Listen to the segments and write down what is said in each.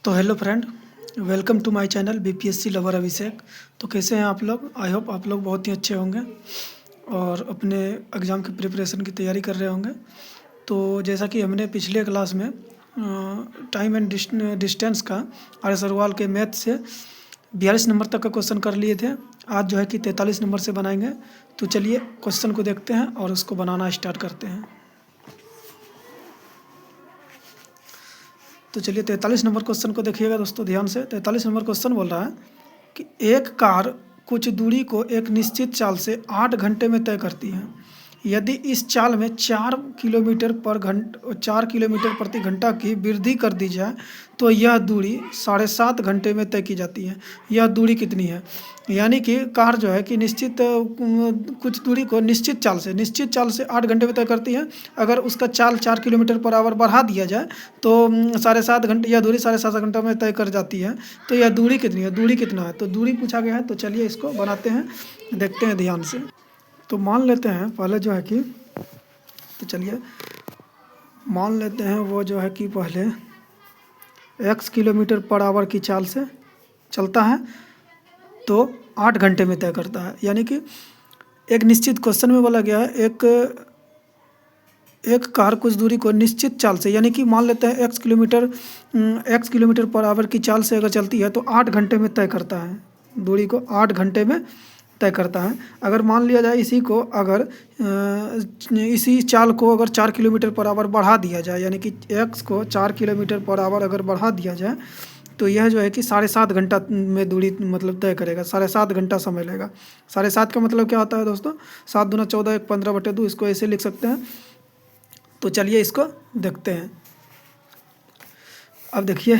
तो hello friend, welcome to my channel BPSC lover Abhishek. तो कैसे हैं आप लोग? आई होप आप लोग बहुत ही अच्छे होंगे और अपने एग्ज़ाम की प्रिपरेशन की तैयारी कर रहे होंगे। तो जैसा कि हमने पिछले क्लास में टाइम एंड डिस्टेंस का आर एस अग्रवाल के मैथ से 42 नंबर तक का क्वेश्चन कर लिए थे। आज जो है कि 43 नंबर से बनाएंगे। तो चलिए क्वेश्चन को देखते हैं और उसको बनाना स्टार्ट करते हैं। तो चलिए 43 नंबर क्वेश्चन को देखिएगा दोस्तों ध्यान से। 43 नंबर क्वेश्चन बोल रहा है कि एक कार कुछ दूरी को एक निश्चित चाल से 8 घंटे में तय करती है। यदि इस चाल में 4 किलोमीटर प्रति घंटा की वृद्धि कर दी जाए तो यह दूरी 7.5 घंटे में तय की जाती है। यह दूरी कितनी है? यानी कि कार जो है कि निश्चित कुछ दूरी को निश्चित चाल से 8 घंटे में तय करती है। अगर उसका चाल 4 किलोमीटर पर आवर बढ़ा दिया जाए तो 7.5 घंटे, यह दूरी 7.5 घंटा में तय कर जाती है। तो यह दूरी कितनी है? दूरी कितना है? तो दूरी पूछा गया है। तो चलिए इसको बनाते हैं, देखते हैं ध्यान से। तो मान लेते हैं पहले जो है कि, तो चलिए मान लेते हैं वो जो है कि पहले x किलोमीटर पर आवर की चाल से चलता है तो 8 घंटे में तय करता है। यानी कि एक निश्चित क्वेश्चन में बोला गया है एक कार कुछ दूरी को निश्चित चाल से, यानी कि मान लेते हैं x किलोमीटर पर आवर की चाल से अगर चलती है तो 8 घंटे में तय करता है। दूरी को 8 घंटे में तय करता है। अगर मान लिया जाए इसी चाल को अगर 4 किलोमीटर पर आवर बढ़ा दिया जाए, यानी कि x को 4 किलोमीटर पर आवर अगर बढ़ा दिया जाए तो यह जो है कि 7.5 घंटा में दूरी मतलब तय करेगा। 7.5 घंटा समय लेगा। 7.5 का मतलब क्या होता है दोस्तों? 7 दूना 14, 1 15/2, इसको ऐसे लिख सकते हैं। तो चलिए इसको देखते हैं। अब देखिए,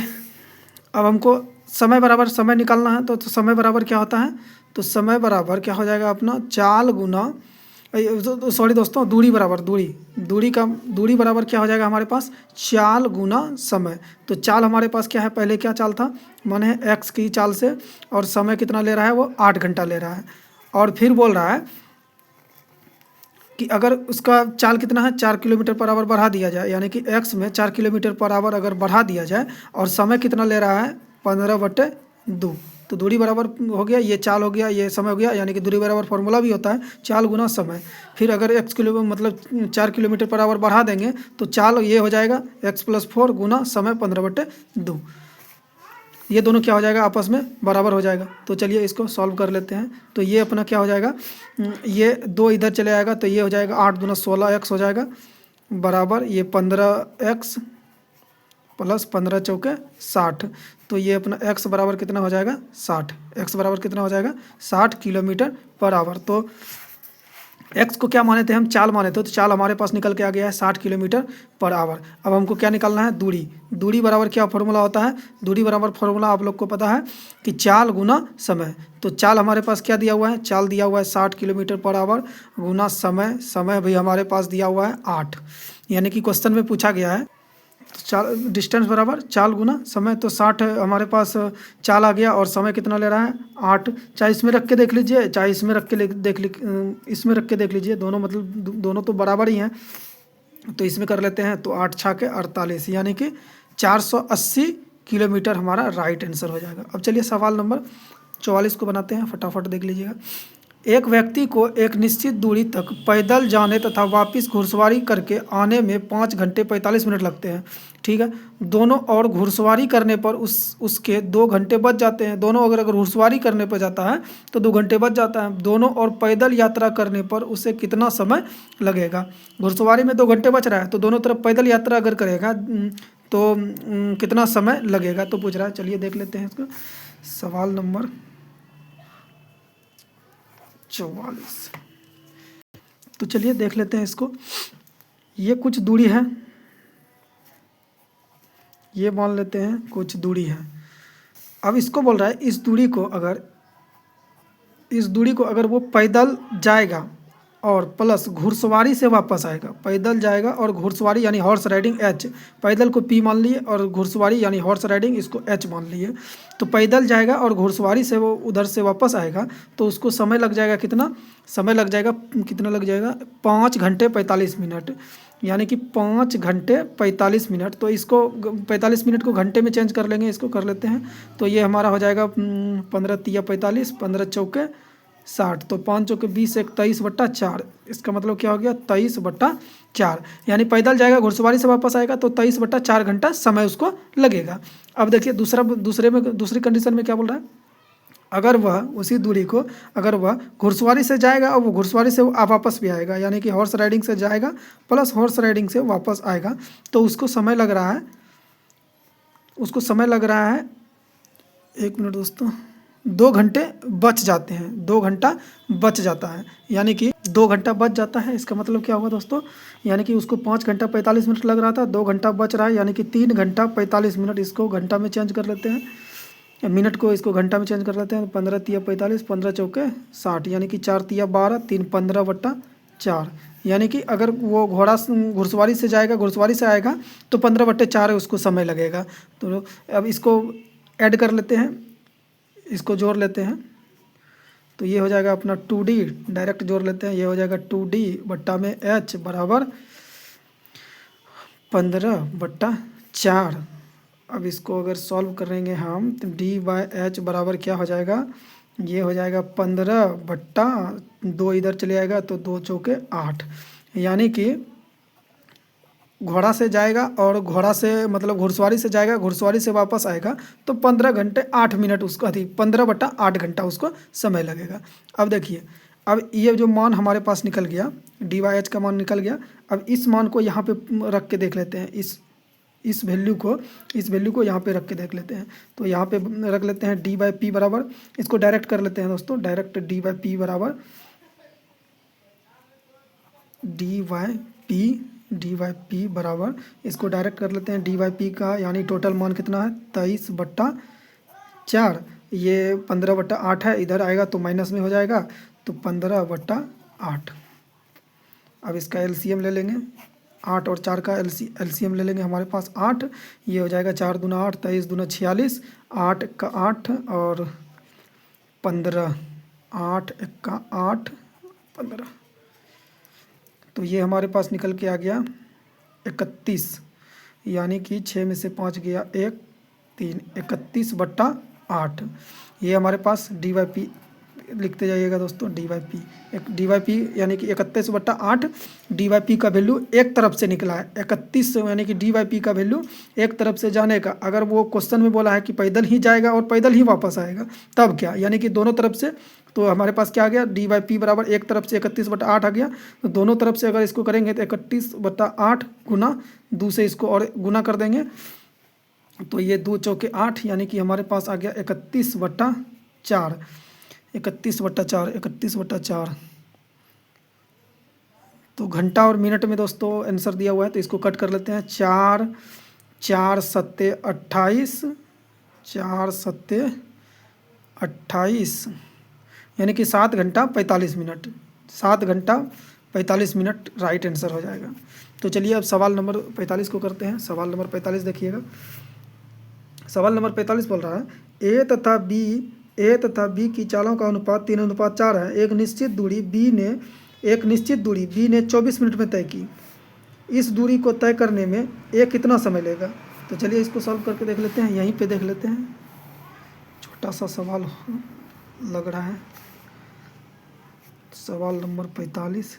अब हमको समय निकालना है। तो समय बराबर क्या होता है? तो समय बराबर क्या हो जाएगा अपना? चाल गुना, सॉरी दोस्तों, दूरी बराबर क्या हो जाएगा हमारे पास? चाल गुना समय। तो चाल हमारे पास क्या है? पहले क्या चाल था? माने x की चाल से, और समय कितना ले रहा है? वो 8 घंटा ले रहा है। और फिर बोल रहा है कि अगर उसका चाल कितना है? 4 किलोमीटर पर आवर बढ़ा दिया जाए, यानी कि x में 4 किलोमीटर पर आवर अगर बढ़ा दिया जाए और समय कितना ले रहा है? 15/2। तो दूरी बराबर हो गया, ये चाल हो गया, ये समय हो गया। यानी कि दूरी बराबर फॉर्मूला भी होता है चाल गुना समय। फिर अगर मतलब 4 किलोमीटर पर आवर बढ़ा देंगे तो चाल ये हो जाएगा x+4 गुना समय 15/2। ये दोनों क्या हो जाएगा? आपस में बराबर हो जाएगा। तो चलिए इसको सॉल्व कर लेते हैं। तो ये अपना क्या हो जाएगा? ये 2 इधर चले आएगा तो ये हो जाएगा 8 दूना 16x हो जाएगा, बराबर ये 15x प्लस 15 चौके 60। तो ये अपना x बराबर कितना हो जाएगा? 60। x बराबर कितना हो जाएगा? 60 किलोमीटर पर आवर। तो x को क्या माने थे हम? चाल माने थे। तो चाल हमारे पास निकल के आ गया है 60 किलोमीटर पर आवर। अब हमको क्या निकालना है? दूरी बराबर क्या फॉर्मूला होता है? दूरी बराबर फॉर्मूला आप लोग को पता है कि चाल गुना समय। तो चाल हमारे पास क्या दिया हुआ है? चाल दिया हुआ है 60 किलोमीटर पर आवर गुना समय भी हमारे पास दिया हुआ है 8। यानी कि क्वेश्चन में पूछा गया है चाल डिस्टेंस बराबर चाल गुना समय। तो 60 हमारे पास चाल आ गया और समय कितना ले रहा है? 8। चाहे इसमें रख के देख लीजिए, चाहे इसमें रख के इसमें रख के देख लीजिए, दोनों मतलब दोनों तो बराबर ही हैं। तो इसमें कर लेते हैं। तो 8 छाके 48, यानी कि 480 किलोमीटर हमारा राइट आंसर हो जाएगा। अब चलिए सवाल नंबर 44 को बनाते हैं, फटाफट देख लीजिएगा। एक व्यक्ति को एक निश्चित दूरी तक पैदल जाने तथा वापस घुड़सवारी करके आने में 5 घंटे 45 मिनट लगते हैं। ठीक है, दोनों और घुड़सवारी करने पर उसके 2 घंटे बच जाते हैं। दोनों अगर घुड़सवारी करने पर जाता है तो 2 घंटे बच जाता है। दोनों और पैदल यात्रा करने पर उसे कितना समय लगेगा? घुड़सवारी में 2 घंटे बच रहा है तो दोनों तरफ पैदल यात्रा अगर करेगा तो कितना समय लगेगा? तो पूछ रहा है। चलिए देख लेते हैं इसको। सवाल नंबर 44। तो चलिए देख लेते हैं इसको। ये कुछ दूरी है, ये मान लेते हैं कुछ दूरी है। अब इसको बोल रहा है इस दूरी को अगर वो पैदल जाएगा और प्लस घुड़सवारी से वापस आएगा। पैदल जाएगा और घुड़सवारी यानी हॉर्स राइडिंग h, पैदल को p मान लिए और घुड़सवारी यानी हॉर्स राइडिंग इसको h मान लिए। तो पैदल जाएगा और घुड़सवारी से वो उधर से वापस आएगा तो उसको समय लग जाएगा कितना? समय लग जाएगा कितना? लग जाएगा 5 घंटे 45 मिनट। यानी कि 5 घंटे 45 मिनट। तो इसको 45 मिनट को घंटे में चेंज कर लेंगे, इसको कर लेते हैं। तो ये हमारा हो जाएगा 15 तिया 45, 15 चौके 60, तो 5 चौके 20, 23/4। इसका मतलब क्या हो गया 23/4। यानी पैदल जाएगा, घुड़सवारी से वापस आएगा तो 23/4 घंटा समय उसको लगेगा। अब देखिए दूसरी कंडीशन में क्या बोल रहा है, अगर वह उसी दूरी को अगर वह घुड़सवारी से जाएगा और वो घुड़सवारी से वापस भी आएगा, यानी कि हॉर्स राइडिंग से जाएगा प्लस हॉर्स राइडिंग से वापस आएगा, तो उसको समय लग रहा है 1 मिनट दोस्तों, 2 घंटे बच जाते हैं, 2 घंटा बच जाता है, यानी कि 2 घंटा बच जाता है। इसका मतलब क्या हुआ दोस्तों, यानी कि उसको 5 घंटा 45 मिनट लग रहा था, 2 घंटा बच रहा है, यानी कि 3 घंटा 45 मिनट। इसको घंटा में चेंज कर लेते हैं, मिनट को इसको घंटा में चेंज कर लेते हैं। 15 तिया 45, 15 चौके 60, यानी कि 4 तिया 12, 3 15/4। यानी कि अगर वो घुड़सवारी से जाएगा, घुड़सवारी से आएगा तो 15/4 उसको समय लगेगा। तो अब इसको ऐड कर लेते हैं, इसको जोड़ लेते हैं, तो ये हो जाएगा अपना 2D, डायरेक्ट जोड़ लेते हैं। ये हो जाएगा 2D/H बराबर 15/4। अब इसको अगर सॉल्व करेंगे हम तो D/H बराबर क्या हो जाएगा, ये हो जाएगा 15/2, इधर चले आएगा तो 2 चौके 8। यानी कि घोड़ा से जाएगा और घोड़ा से मतलब घुड़सवारी से जाएगा, घुड़सवारी से वापस आएगा तो 15 घंटे 8 मिनट उसको 15/8 घंटा उसको समय लगेगा। अब देखिए, अब ये जो मान हमारे पास निकल गया, D/H का मान निकल गया। अब इस मान को यहाँ पे रख के देख लेते हैं, इस वैल्यू को यहाँ पे रख के देख लेते हैं। तो यहाँ पे रख लेते हैं D/P बराबर, इसको डायरेक्ट कर लेते हैं दोस्तों, डायरेक्ट D/P बराबर D/P बराबर, इसको डायरेक्ट कर लेते हैं। D/P का यानी टोटल मान कितना है 23/4, ये 15/8 है, इधर आएगा तो माइनस में हो जाएगा तो 15/8। अब इसका LCM ले लेंगे, 8 और 4 का LCM ले लेंगे, हमारे पास 8, ये हो जाएगा 4 दूना 8, 23 दूना 46, 8 का 8 और 15, 8 का 8 15, तो ये हमारे पास निकल के आ गया 31, यानी कि 6 में से 5 गया 1, 3, 31/8। ये हमारे पास D/P लिखते जाइएगा दोस्तों, D/P यानी कि 31/8। D/P का वैल्यू एक तरफ से निकला है 31, यानी कि D/P का वैल्यू एक तरफ से जाने का। अगर वो क्वेश्चन में बोला है कि पैदल ही जाएगा और पैदल ही वापस आएगा तब क्या, यानी कि दोनों तरफ से, तो हमारे पास क्या आ गया D/P बराबर एक तरफ से 31/8 आ गया, तो दोनों तरफ से अगर इसको करेंगे तो 31/8 गुना 2 से इसको और गुना कर देंगे, तो ये 2 चौके 8, यानी कि हमारे पास आ गया 31/4। 31/4 तो घंटा और मिनट में दोस्तों आंसर दिया हुआ है, तो इसको कट कर लेते हैं। 4 4 7 28, 4 7 28, यानी कि 7 घंटा 45 मिनट, 7 घंटा 45 मिनट राइट आंसर हो जाएगा। तो चलिए अब सवाल नंबर 45 को करते हैं। सवाल नंबर 45 देखिएगा, सवाल नंबर 45 बोल रहा है ए तथा बी की चालों का अनुपात 3:4 है। एक निश्चित दूरी बी ने 24 मिनट में तय की। इस दूरी को तय करने में ए कितना समय लेगा। तो चलिए इसको सॉल्व करके देख लेते हैं, यहीं पे देख लेते हैं, छोटा सा सवाल लग रहा है। सवाल नंबर 45,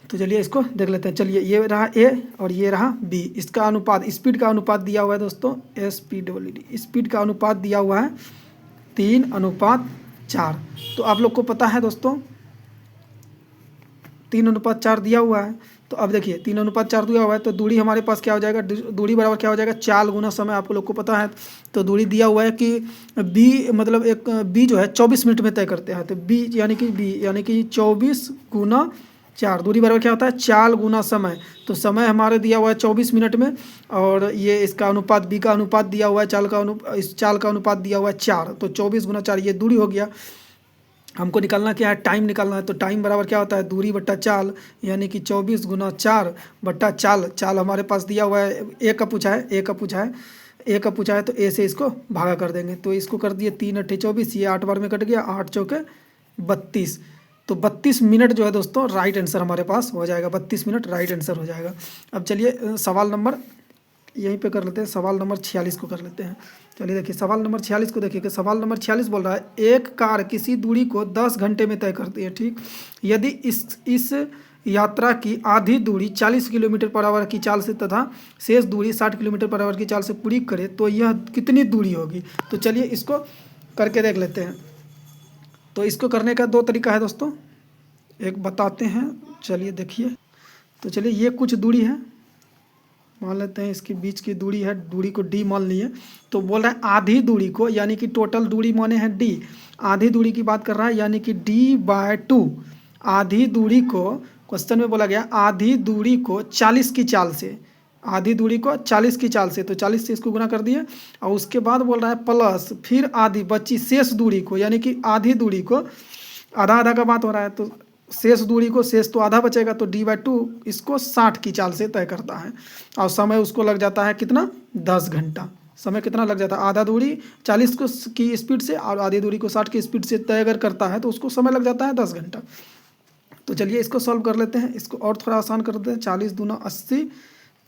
तो चलिए इसको देख लेते हैं। चलिए ये रहा ए और ये रहा बी, इसका अनुपात, स्पीड का अनुपात दिया हुआ है दोस्तों, SPD, स्पीड का अनुपात दिया हुआ है 3:4। तो आप लोग को पता है दोस्तों 3:4 दिया हुआ है। तो अब देखिए 3:4 दिया हुआ है तो दूरी हमारे पास क्या हो जाएगा, दूरी बराबर क्या हो जाएगा, चाल गुना समय, आप लोग को पता है। तो दूरी दिया हुआ है कि बी मतलब एक बी जो है 24 मिनट में तय करते हैं, तो बी यानी कि 24 गुना 4, दूरी बराबर क्या होता है, चाल गुना समय। तो समय हमारे दिया हुआ है 24 मिनट में, और ये इसका अनुपात बी का अनुपात दिया हुआ है, इस चाल का अनुपात दिया हुआ है 4, तो 24 गुना 4 ये दूरी हो गया। हमको निकालना क्या है, टाइम निकालना है। तो टाइम बराबर क्या होता है, दूरी बट्टा चाल, यानी कि 24 गुना 4 बट्टा चाल। चाल हमारे पास दिया हुआ है, ए का पूछा है तो ए से इसको भागा कर देंगे। तो इसको कर दिए 3 8 24, ये 8 बार में कट गया, 8 चौके 32, तो 32 मिनट जो है दोस्तों राइट आंसर हमारे पास हो जाएगा, 32 मिनट राइट आंसर हो जाएगा। अब चलिए सवाल नंबर यहीं पे कर लेते हैं, सवाल नंबर 46 को कर लेते हैं। चलिए देखिए सवाल नंबर 46 को देखिए कि सवाल नंबर 46 बोल रहा है एक कार किसी दूरी को 10 घंटे में तय करती है, ठीक। यदि इस यात्रा की आधी दूरी 40 किलोमीटर पर आवर की चाल से तथा शेष दूरी 60 किलोमीटर पर आवर की चाल से पूरी करे तो यह कितनी दूरी होगी। तो चलिए इसको करके देख लेते हैं। तो इसको करने का दो तरीका है दोस्तों, एक बताते हैं। चलिए देखिए, तो चलिए ये कुछ दूरी है, मान लेते हैं इसके बीच की दूरी है, दूरी को डी मान लिए। तो बोल रहा है आधी दूरी को, यानी कि टोटल दूरी माने हैं डी, आधी दूरी की बात कर रहा है, यानी कि d/2 आधी दूरी को, क्वेश्चन में बोला गया आधी दूरी को 40 की चाल से, आधी दूरी को 40 की चाल से, तो 40 से इसको गुना कर दिए। और उसके बाद बोल रहा है प्लस फिर आधी बची शेष दूरी को, यानी कि आधी दूरी को, आधा आधा का बात हो रहा है, तो शेष दूरी को, शेष तो आधा बचेगा, तो d/2 इसको 60 की चाल से तय करता है। और समय उसको लग जाता है कितना, 10 घंटा। समय कितना लग जाता है, आधा दूरी 40 को की स्पीड से और आधी दूरी को 60 की स्पीड से तय अगर करता है तो उसको समय लग जाता है 10 घंटा। तो चलिए इसको सॉल्व कर लेते हैं, इसको और थोड़ा आसान कर देते हैं। 40 दूना 80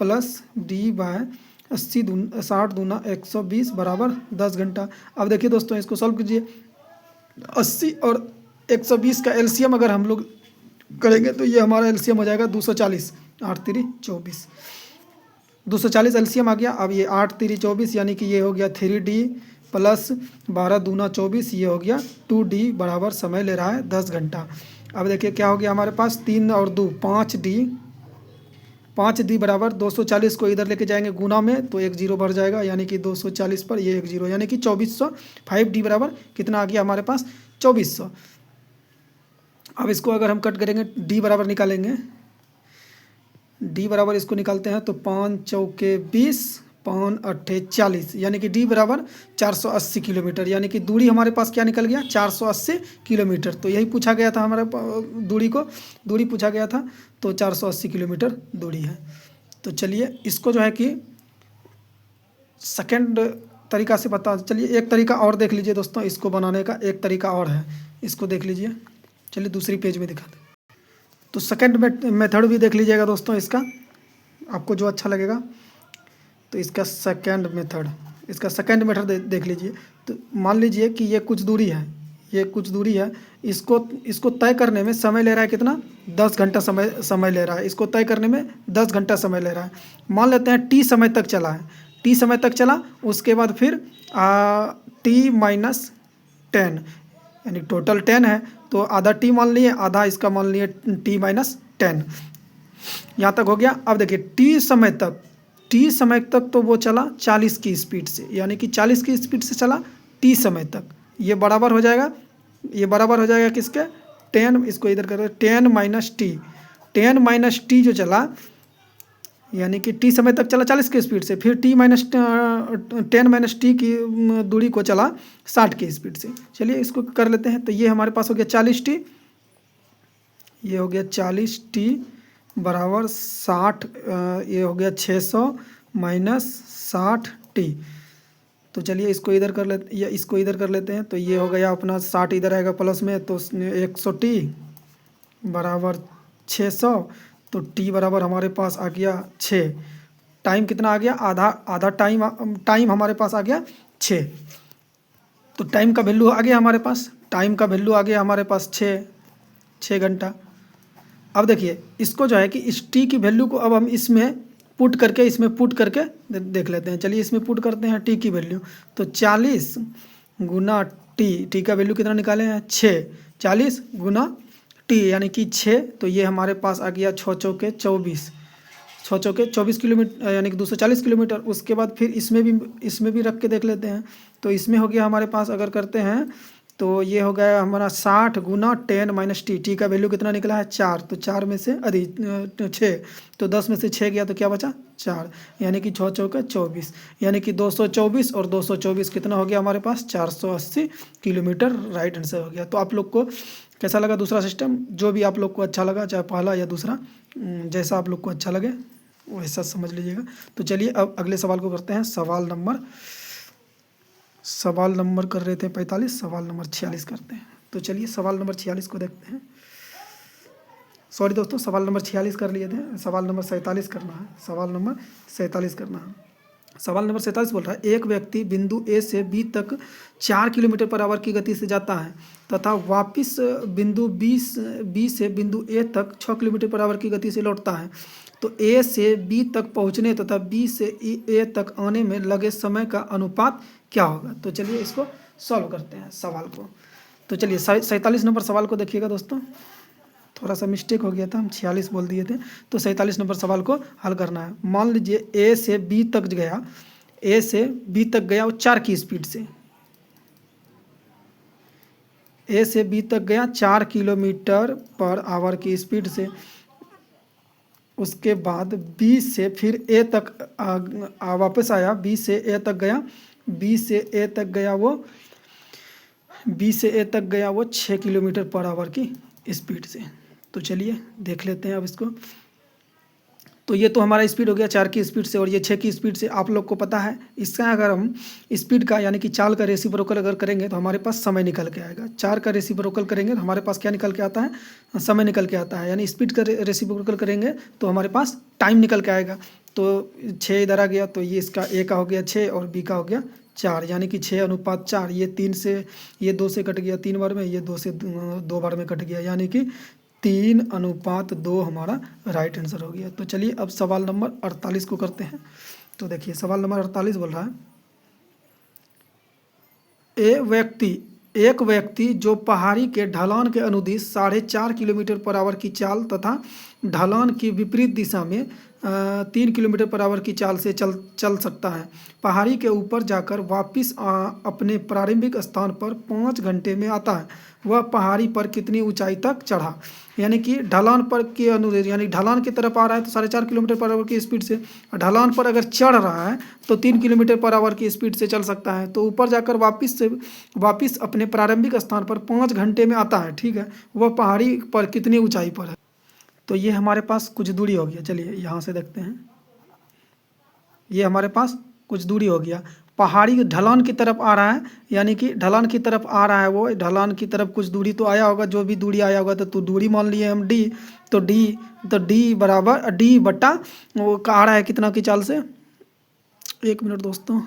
प्लस d/80 दूना 60 दूना 120 बराबर 10 घंटा। अब देखिए दोस्तों इसको सॉल्व कीजिए, 80 और 120 का एलसीएम अगर हम लोग करेंगे तो ये हमारा एलसीएम हो जाएगा 240, 8 3 24, 240 एलसीएम आ गया। अब ये 8 3 24, यानी कि ये हो गया 3d प्लस 12 दूना 24, ये हो गया 2d बराबर समय ले रहा है 10 घंटा। अब देखिए क्या हो गया हमारे पास, 3 और 2 5d बराबर 240 को इधर लेके जाएंगे गुना में तो एक जीरो बढ़ जाएगा, यानी कि 240 पर ये एक जीरो, यानी कि 2400। 5d बराबर कितना आ गया हमारे पास, 2400। अब इसको अगर हम कट करेंगे, d बराबर निकालेंगे, d बराबर इसको निकालते हैं तो 5 चौके 20 5 अट्ठे 40, यानी कि d बराबर 480 किलोमीटर, यानी कि दूरी हमारे पास क्या निकल गया, 480 किलोमीटर। तो यही पूछा गया था हमारे दूरी पूछा गया था, तो 480 किलोमीटर दूरी है। तो चलिए इसको जो है कि सेकंड तरीका से बता, चलिए एक तरीका और देख लीजिए दोस्तों, इसको बनाने का एक तरीका और है, इसको देख लीजिए। चलिए दूसरी पेज में दिखाते, तो सेकंड मेथड भी देख लीजिएगा दोस्तों, इसका आपको जो अच्छा लगेगा। तो इसका सेकंड मेथड देख लीजिए। तो मान लीजिए कि ये कुछ दूरी है, ये कुछ दूरी है, इसको तय करने में समय ले रहा है कितना, 10 घंटा समय ले रहा है, इसको तय करने में 10 घंटा समय ले रहा है। मान लेते हैं t समय तक चला है, t समय तक चला, उसके बाद फिर t-10, यानी टोटल 10 है, तो आधा t मान लिए, आधा इसका मान लिए t-10। यहाँ तक हो गया। अब देखिए t समय तक तो वो चला 40 की स्पीड से, यानी कि 40 की स्पीड से चला t समय तक, ये बराबर हो जाएगा, किसके, 10, इसको इधर कर 10 माइनस टी जो चला, यानी कि t समय तक चला 40 की स्पीड से, फिर 10 माइनस टी की दूरी को चला 60 की स्पीड से। चलिए इसको कर लेते हैं, तो ये हमारे पास हो गया 40t, ये हो गया 40t बराबर 60, ये हो गया 600 माइनस 60t। तो चलिए इसको इधर कर लेते, या इसको इधर कर लेते हैं, तो ये हो गया अपना 60 इधर आएगा प्लस में, तो 100t बराबर 600, तो t बराबर हमारे पास आ गया 6। टाइम कितना आ गया, आधा टाइम हमारे पास आ गया 6। तो टाइम का वैल्यू आ गया हमारे पास, 6 घंटा। अब देखिए इसको जो है कि इस t की वैल्यू को अब हम इसमें पुट करके देख लेते हैं। चलिए इसमें पुट करते हैं t की वैल्यू, तो 40 गुना t का वैल्यू कितना निकाले हैं, 6, 40 गुना t यानी कि 6, तो ये हमारे पास आ गया 6 चौके 24 किलोमीटर, यानी कि 240 किलोमीटर। उसके बाद फिर इसमें भी रख के देख लेते हैं, तो इसमें हो गया हमारे पास, अगर करते हैं तो ये हो गया हमारा 60 गुना 10 माइनस टी का वैल्यू कितना निकला है, 4, तो 4 में से 6, तो 10 में से 6 गया तो क्या बचा, 4, यानी कि 6 चौके 24, यानी कि 224 और 224 कितना हो गया हमारे पास, 480 किलोमीटर राइट आंसर हो गया। तो आप लोग को कैसा लगा दूसरा सिस्टम, जो भी आप लोग को अच्छा लगा, चाहे पहला या दूसरा, जैसा आप लोग को अच्छा लगे वैसा समझ लीजिएगा। तो चलिए अब अगले सवाल को करते हैं, सवाल नंबर कर रहे थे 45, सवाल नंबर 46 करते हैं। तो चलिए सवाल नंबर 46 को देखते हैं। सॉरी दोस्तों, सवाल नंबर 46 कर लिए थे, सवाल नंबर 47 करना है, सवाल नंबर 47 करना है। सवाल नंबर 47 बोल रहा है, एक व्यक्ति बिंदु ए से बी तक 4 किलोमीटर पर आवर की गति से जाता है तथा वापस बिंदु बी से बिंदु ए तक 6 किलोमीटर पर आवर की गति से लौटता है, तो ए से बी तक पहुंचने तथा बी से ए तक आने में लगे समय का अनुपात क्या होगा। तो चलिए इसको सॉल्व करते हैं सवाल को। तो चलिए 47 नंबर सवाल को देखिएगा दोस्तों, थोड़ा सा मिस्टेक हो गया था, हम 46 बोल दिए थे। तो 47 नंबर सवाल को हल करना है। मान लीजिए ए से बी तक गया, ए से बी तक गया वो 4 की स्पीड से, ए से बी तक गया 4 किलोमीटर पर आवर की स्पीड से। उसके बाद बी से फिर ए तक वापस आया, बी से ए तक गया, बी से ए तक गया वो, बी से ए तक गया वो 6 किलोमीटर पर आवर की स्पीड से। तो चलिए देख लेते हैं अब इसको। तो ये तो हमारा स्पीड हो गया 4 की स्पीड से और ये 6 की स्पीड से। आप लोग को पता है इसका अगर हम स्पीड का यानी कि चाल का रेसिप्रोकल अगर करेंगे तो हमारे पास समय निकल के आएगा। 4 का रेसिप्रोकल करेंगे तो हमारे पास क्या निकल के आता है, समय निकल के आता है। यानी स्पीड का रेसिप्रोकल करेंगे तो हमारे पास टाइम निकल के आएगा। तो 6 इधर आ गया, तो ये इसका ए का हो गया 6 और बी का हो गया 4, यानी कि 6:4। ये 3 से, ये 2 से कट गया 3 बार में, ये 2 से 2 बार में कट गया, यानी कि 3:2 हमारा राइट आंसर हो गया। तो चलिए अब सवाल नंबर 48 को करते हैं। तो देखिए सवाल नंबर 48 बोल रहा है, एक व्यक्ति जो पहाड़ी के ढलान के अनुदिश 4.5 किलोमीटर पर आवर की चाल तथा ढलान की विपरीत दिशा में 3 किलोमीटर पर आवर की चाल से चल सकता है, पहाड़ी के ऊपर जाकर वापस अपने प्रारंभिक स्थान पर 5 घंटे में आता है, वह पहाड़ी पर कितनी ऊंचाई तक चढ़ा। यानी कि ढलान पर के अनुदिश, यानी ढलान की तरफ आ रहा है तो 4.5 किलोमीटर पर आवर की स्पीड से, ढलान पर अगर चढ़ रहा है तो 3 किलोमीटर पर आवर की स्पीड से चल सकता है। तो ऊपर जाकर वापस अपने प्रारंभिक स्थान पर 5 घंटे में आता है, ठीक है। वह पहाड़ी पर कितनी ऊंचाई पर है। तो ये हमारे पास कुछ दूरी हो गया, चलिए यहाँ से देखते हैं। ये हमारे पास कुछ दूरी हो गया, पहाड़ी ढलान की तरफ आ रहा है, यानी कि ढलान की तरफ आ रहा है, वो ढलान की तरफ कुछ दूरी तो आया होगा, जो भी दूरी आया होगा तो दूरी मान लिए हम डी। तो डी बराबर डी बट्टा वो आ रहा है कितना की चाल से, 1 मिनट दोस्तों,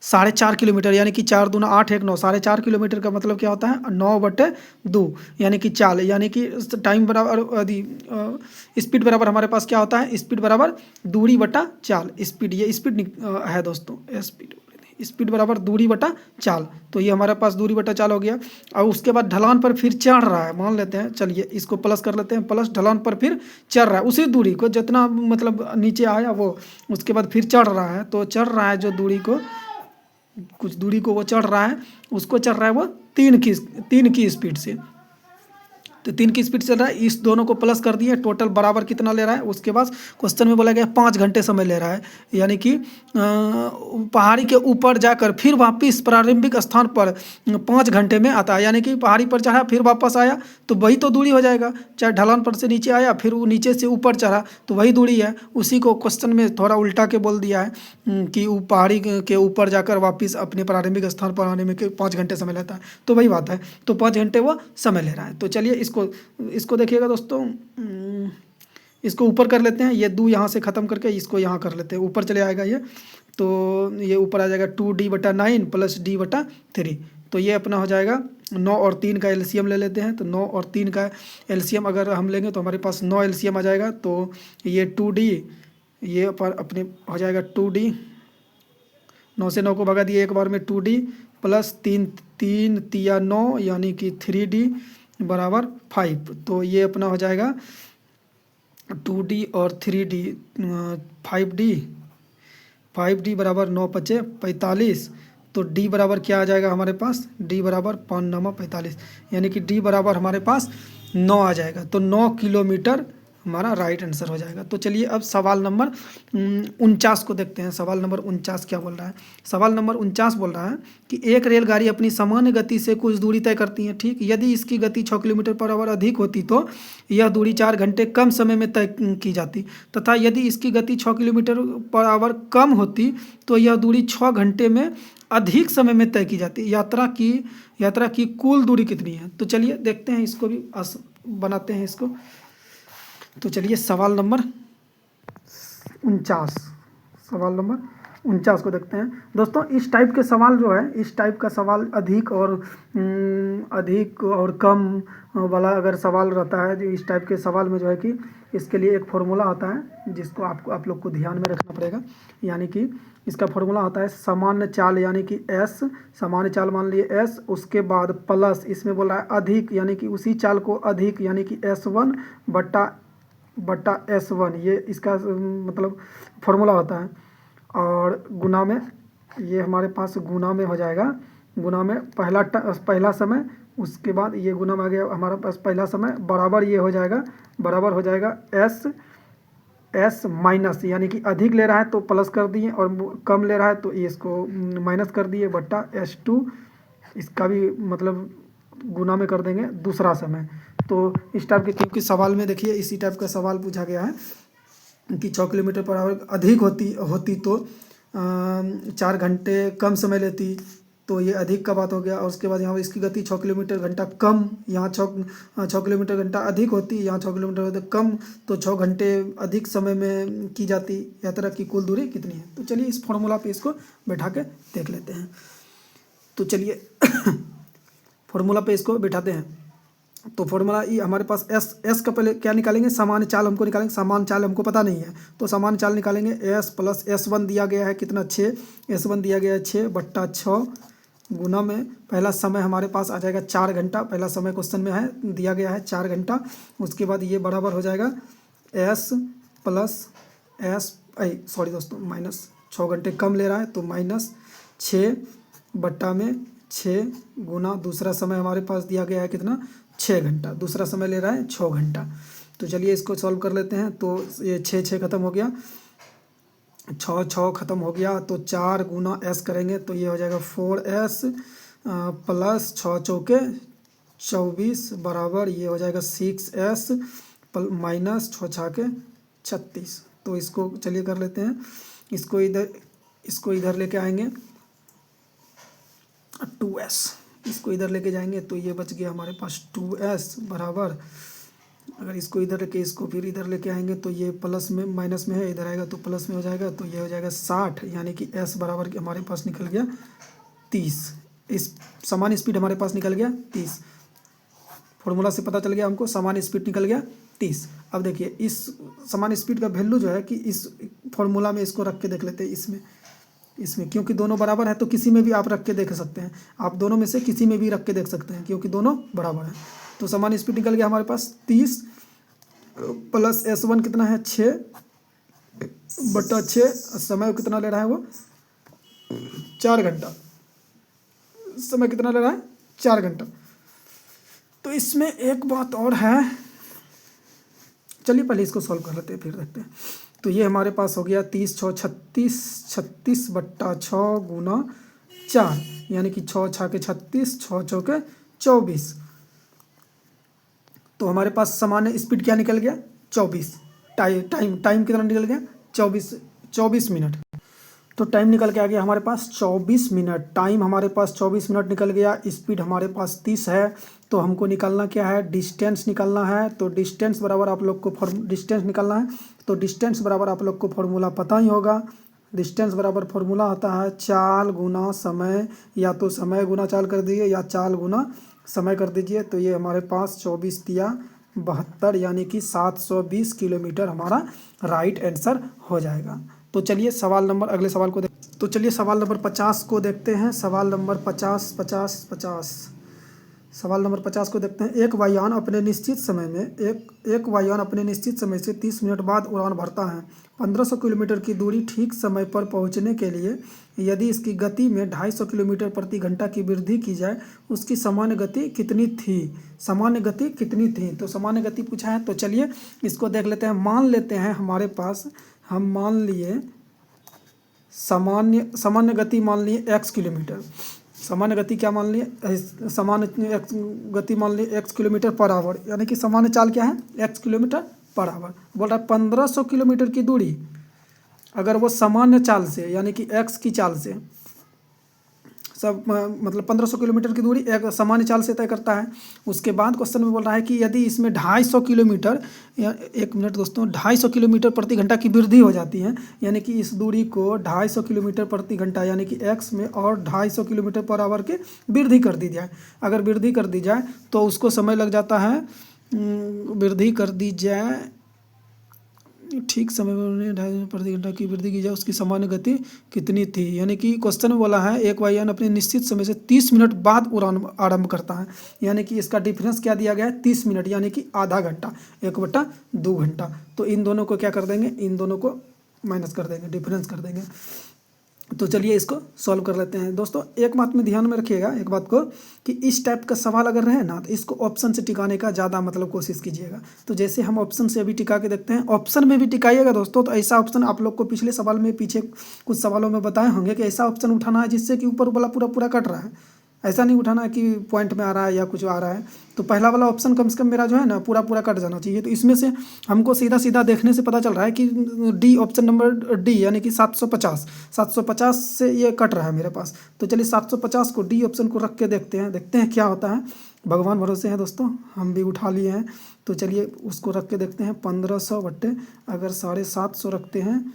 4.5 किलोमीटर, यानी कि 4 दूना 8 1 9, 4.5 किलोमीटर का मतलब क्या होता है 9/2, यानी कि चाल, यानी कि टाइम बराबर स्पीड बराबर हमारे पास क्या होता है, स्पीड बराबर दूरी बटा चाल। स्पीड, ये स्पीड है दोस्तों, स्पीड बराबर दूरी बटा चाल। तो ये हमारे पास दूरी बटा चाल हो गया। और उसके बाद ढलान पर फिर चढ़ रहा है, मान लेते हैं, चलिए इसको प्लस कर लेते हैं, प्लस ढलान पर फिर चढ़ रहा है, उसी दूरी को जितना मतलब नीचे आया वो, उसके बाद फिर चढ़ रहा है। तो चढ़ रहा है जो दूरी को, कुछ दूरी को वो चढ़ रहा है, उसको चढ़ रहा है वो 3 की स्पीड से। तो 3 की स्पीड चल रहा है, इस दोनों को प्लस कर दिए, टोटल बराबर कितना ले रहा है। उसके बाद क्वेश्चन में बोला गया 5 घंटे समय ले रहा है, यानी कि पहाड़ी के ऊपर जाकर फिर वापस प्रारंभिक स्थान पर 5 घंटे में आता है, यानी कि पहाड़ी पर चढ़ा फिर वापस आया तो वही तो दूरी हो जाएगा। चाहे ढलान पर से नीचे आया फिर वो नीचे से ऊपर चढ़ा तो वही दूरी है। उसी को क्वेश्चन में थोड़ा उल्टा के बोल दिया है कि पहाड़ी के ऊपर जाकर वापस अपने प्रारंभिक स्थान पर आने में 5 घंटे समय लेता है, तो वही बात है। तो 5 घंटे वो समय ले रहा है। तो चलिए इसको देखिएगा दोस्तों, इसको ऊपर कर लेते हैं, ये 2 यहाँ से ख़त्म करके इसको यहाँ कर लेते हैं, ऊपर चले आएगा ये। तो ये ऊपर आ जाएगा 2D/9 + D/3। तो ये अपना हो जाएगा 9 और 3 का एलसीएम ले लेते हैं। तो 9 और 3 का एलसीएम अगर हम लेंगे तो हमारे पास 9 एलसीएम आ जाएगा। तो ये 2D, ये पर अपने हो जाएगा 2D, 9 से 9 को भगा दिए एक बार में, 2D + 3 तिया 9, यानी कि 3D बराबर 5। तो ये अपना हो जाएगा 2D और 3D 5D बराबर 9 × 5 = 45। तो D बराबर क्या आ जाएगा हमारे पास, D बराबर 5×9 = 45, यानी कि D बराबर हमारे पास 9 आ जाएगा। तो 9 किलोमीटर हमारा राइट आंसर हो जाएगा। तो चलिए अब सवाल नंबर 49 को देखते हैं। सवाल नंबर 49 क्या बोल रहा है? सवाल नंबर 49 बोल रहा है कि एक रेलगाड़ी अपनी सामान्य गति से कुछ दूरी तय करती है, ठीक। यदि इसकी गति 6 किलोमीटर पर आवर अधिक होती तो यह दूरी 4 घंटे कम समय में तय की जाती, तथा यदि इसकी गति 6 किलोमीटर पर आवर कम होती तो यह दूरी 6 घंटे में अधिक समय में तय की जाती। यात्रा की कुल दूरी कितनी है? तो चलिए देखते हैं, इसको भी बनाते हैं इसको। तो चलिए सवाल नंबर 49, सवाल नंबर 49 को देखते हैं। दोस्तों इस टाइप के सवाल जो है, इस टाइप का सवाल अधिक और कम वाला अगर सवाल रहता है, जो इस टाइप के सवाल में जो है कि इसके लिए एक फार्मूला आता है जिसको आप लोग को ध्यान में रखना पड़ेगा। यानी कि इसका फार्मूला आता है सामान्य चाल, यानी कि एस, सामान्य चाल मान लिए एस, उसके बाद प्लस इसमें बोल रहा है अधिक, यानी कि उसी चाल को अधिक, यानी कि S1 बट्टा S1, ये इसका मतलब फार्मूला होता है। और गुना में, ये हमारे पास गुना में हो जाएगा, गुना में पहला समय, उसके बाद ये गुना में आ गया हमारे पास पहला समय, बराबर ये हो जाएगा, बराबर हो जाएगा एस माइनस, यानी कि अधिक ले रहा है तो प्लस कर दिए और कम ले रहा है तो ये इसको माइनस कर दिए, बट्टा S2, इसका भी मतलब गुना में कर देंगे दूसरा समय। तो इस टाइप के, क्योंकि सवाल में देखिए इसी टाइप का सवाल पूछा गया है कि 6 किलोमीटर पर आवर अधिक होती तो 4 घंटे कम समय लेती, तो ये अधिक का बात हो गया। और उसके बाद यहाँ इसकी गति 6 किलोमीटर घंटा कम, यहाँ 6 किलोमीटर घंटा अधिक होती, यहाँ 6 किलोमीटर कम, तो 6 घंटे अधिक समय में की जाती। यात्रा की कुल दूरी कितनी है? तो चलिए इस फॉर्मूला पे इसको बैठा के देख लेते हैं। तो चलिए फॉर्मूला पे इसको बैठाते हैं। तो फॉर्मूला ये हमारे पास एस का पहले क्या निकालेंगे? सामान्य चाल हमको निकालेंगे, सामान्य चाल हमको पता नहीं है तो सामान्य चाल निकालेंगे। एस प्लस S1 दिया गया है कितना? 6, S1 दिया गया है 6 बट्टा 6, गुना में पहला समय हमारे पास आ जाएगा 4 घंटा, पहला समय क्वेश्चन में है दिया गया है 4 घंटा। उसके बाद ये बराबर हो जाएगा S प्लस सॉरी दोस्तों, माइनस 6 घंटे कम ले रहा है तो माइनस 6 बट्टा में 6, गुना दूसरा समय हमारे पास दिया गया है कितना? 6 घंटा, दूसरा समय ले रहा है 6 घंटा। तो चलिए इसको सॉल्व कर लेते हैं। तो ये 6 खत्म हो गया, 6 खत्म हो गया, तो 4 गुना S करेंगे तो ये हो जाएगा 4S प्लस 6 चौके 24 बराबर ये हो जाएगा 6S माइनस 6 छाके 36। तो इसको चलिए कर लेते हैं, इसको इधर लेके आएंगे 2S, इसको इधर लेके जाएंगे तो ये बच गया हमारे पास 2S बराबर, अगर इसको इधर लेके इसको फिर इधर लेके आएंगे तो ये प्लस में माइनस में है, इधर आएगा तो प्लस में हो जाएगा, तो ये हो जाएगा 60, यानी कि S बराबर के हमारे पास निकल गया 30। इस समान स्पीड हमारे पास निकल गया 30, फॉर्मूला से पता चल गया हमको समान स्पीड निकल गया 30। अब देखिए इस समान स्पीड का वैल्यू जो है कि इस फॉर्मूला में इसको रख के देख लेते हैं, इसमें क्योंकि दोनों बराबर है तो किसी में भी आप रख के देख सकते हैं, आप दोनों में से किसी में भी रख के देख सकते हैं क्योंकि दोनों बराबर हैं। तो समान स्पीड निकल गया हमारे पास 30 प्लस S1 कितना है? 6 बट्टा 6, समय कितना ले रहा है वो? 4 घंटा, समय कितना ले रहा है? 4 घंटा। तो इसमें एक बात और है, चलिए पहले इसको सॉल्व कर लेते हैं फिर देखते हैं। तो ये हमारे पास हो गया 30 6 36, 36 बट्टा 6 गुना 4, यानी कि 6 छाके 36, 6 चौके 24। तो हमारे पास सामान्य स्पीड क्या निकल गया? 24। टाइम कितना निकल गया? 24 मिनट। तो टाइम निकल के आ गया हमारे पास 24 मिनट, टाइम हमारे पास 24 मिनट निकल गया। स्पीड हमारे पास 30 है, तो हमको निकालना क्या है? डिस्टेंस निकालना है। तो डिस्टेंस बराबर आप लोग को डिस्टेंस निकालना है, तो डिस्टेंस बराबर आप लोग को फॉर्मूला पता ही होगा। डिस्टेंस बराबर फॉर्मूला होता है चाल गुना समय, या तो समय गुना चाल कर दीजिए या चाल गुना समय कर दीजिए। तो ये हमारे पास 24 तिया 72, यानी कि 720 किलोमीटर हमारा राइट आंसर हो जाएगा। तो चलिए सवाल नंबर, अगले सवाल को तो चलिए सवाल नंबर 50 को देखते हैं। सवाल नंबर 50। सवाल नंबर 50 को देखते हैं। एक वायुयान अपने निश्चित समय में एक वायुयान अपने निश्चित समय से 30 मिनट बाद उड़ान भरता है। 1500 किलोमीटर की दूरी ठीक समय पर पहुंचने के लिए यदि इसकी गति में 250 किलोमीटर प्रति घंटा की वृद्धि की जाए, उसकी सामान्य गति कितनी थी? सामान्य गति कितनी थी? तो सामान्य गति पूछा है, तो चलिए इसको देख लेते हैं। मान लेते हैं हमारे पास, हम मान लिए सामान्य गति मान लिए x किलोमीटर। सामान्य गति क्या मान लिए? सामान्य गति मान लिए x किलोमीटर पर आवर, यानी कि सामान्य चाल क्या है? x kilometre per hour. बोल रहा है 1500 किलोमीटर की दूरी अगर वो सामान्य चाल से, यानी कि x की चाल से, सब मतलब 1500 किलोमीटर की दूरी एक सामान्य चाल से तय करता है। उसके बाद क्वेश्चन में बोल रहा है कि यदि इसमें 250 किलोमीटर, एक मिनट दोस्तों, 250 किलोमीटर प्रति घंटा की वृद्धि हो जाती है, यानी कि इस दूरी को 250 किलोमीटर प्रति घंटा यानी कि x में और 250 किलोमीटर पर आवर की वृद्धि कर दी जाए। अगर वृद्धि कर दी जाए तो उसको समय लग जाता है, वृद्धि कर दी जाए ठीक समय में 250 प्रति घंटा की वृद्धि की जाए, उसकी सामान्य गति कितनी थी? यानी कि क्वेश्चन में बोला है एक वायुयान अपने निश्चित समय से 30 मिनट बाद उड़ान आरंभ करता है, यानी कि इसका डिफरेंस क्या दिया गया है? 30 मिनट, यानी कि आधा घंटा, 1/2 घंटा। तो इन दोनों को क्या कर देंगे? इन दोनों को माइनस कर देंगे, डिफरेंस कर देंगे। तो चलिए इसको सॉल्व कर लेते हैं। दोस्तों एक बात में ध्यान में रखिएगा, एक बात को, कि इस टाइप का सवाल अगर रहे ना तो इसको ऑप्शन से टिकाने का ज़्यादा मतलब कोशिश कीजिएगा। तो जैसे हम ऑप्शन से अभी टिका के देखते हैं, ऑप्शन में भी टिकाइएगा दोस्तों। तो ऐसा ऑप्शन आप लोग को पिछले सवाल में, पीछे कुछ सवालों में बताए होंगे कि ऐसा ऑप्शन उठाना है जिससे कि ऊपर वाला पूरा पूरा कट रहा है। ऐसा नहीं उठाना है कि पॉइंट में आ रहा है या कुछ आ रहा है। तो पहला वाला ऑप्शन कम से कम मेरा जो है ना पूरा पूरा कट जाना चाहिए। तो इसमें से हमको सीधा सीधा देखने से पता चल रहा है कि डी, ऑप्शन नंबर डी, यानी कि 750 से ये कट रहा है मेरे पास। तो चलिए 750 को डी ऑप्शन को रख के देखते हैं क्या होता है। भगवान भरोसे हैं दोस्तों, हम भी उठा लिए हैं। तो चलिए उसको रख के देखते हैं। 1500 बट्टे अगर 750 रखते हैं,